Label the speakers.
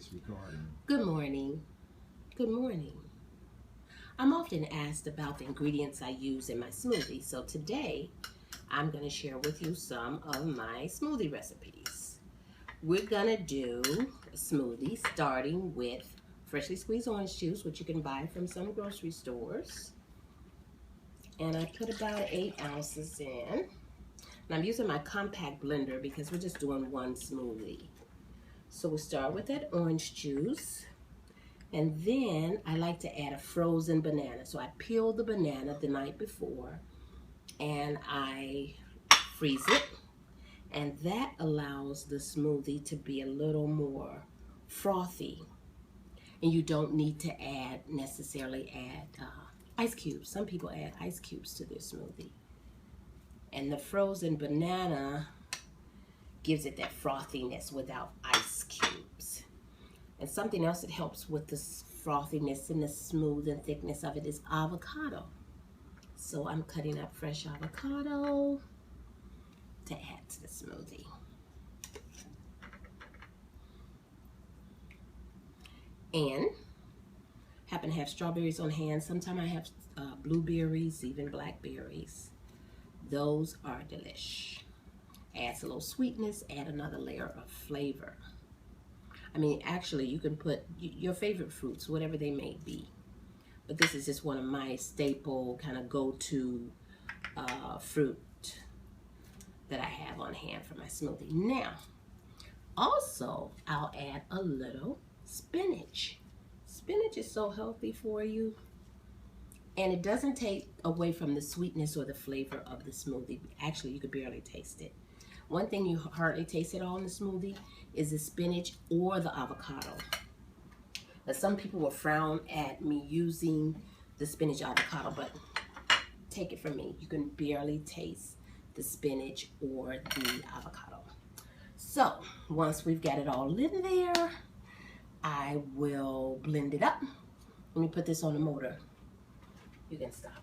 Speaker 1: It's recording.
Speaker 2: Good morning. Good morning. I'm often asked about the ingredients I use in my smoothie, so today I'm going to share with you some of my smoothie recipes. We're going to do a smoothie starting with freshly squeezed orange juice, which you can buy from some grocery stores. And I put about 8 ounces in. And I'm using my compact blender because we're just doing one smoothie. So we start with that orange juice. And then I like to add a frozen banana. So I peel the banana the night before and I freeze it. And that allows the smoothie to be a little more frothy. And you don't need to necessarily add ice cubes. Some people add ice cubes to their smoothie. And the frozen banana gives it that frothiness without ice cubes. And something else that helps with the frothiness and the smooth and thickness of it is avocado. So I'm cutting up fresh avocado to add to the smoothie. And happen to have strawberries on hand. Sometimes I have blueberries, even blackberries. Those are delish. Adds a little sweetness, add another layer of flavor. I mean, actually, you can put your favorite fruits, whatever they may be. But this is just one of my staple kind of go-to fruit that I have on hand for my smoothie. Now, also, I'll add a little spinach. Spinach is so healthy for you. And it doesn't take away from the sweetness or the flavor of the smoothie. Actually, you could barely taste it. One thing you hardly taste at all in the smoothie is the spinach or the avocado. Now, some people will frown at me using the spinach avocado, but take it from me, you can barely taste the spinach or the avocado. So once we've got it all in there, I will blend it up. Let me put this on the motor. You can stop.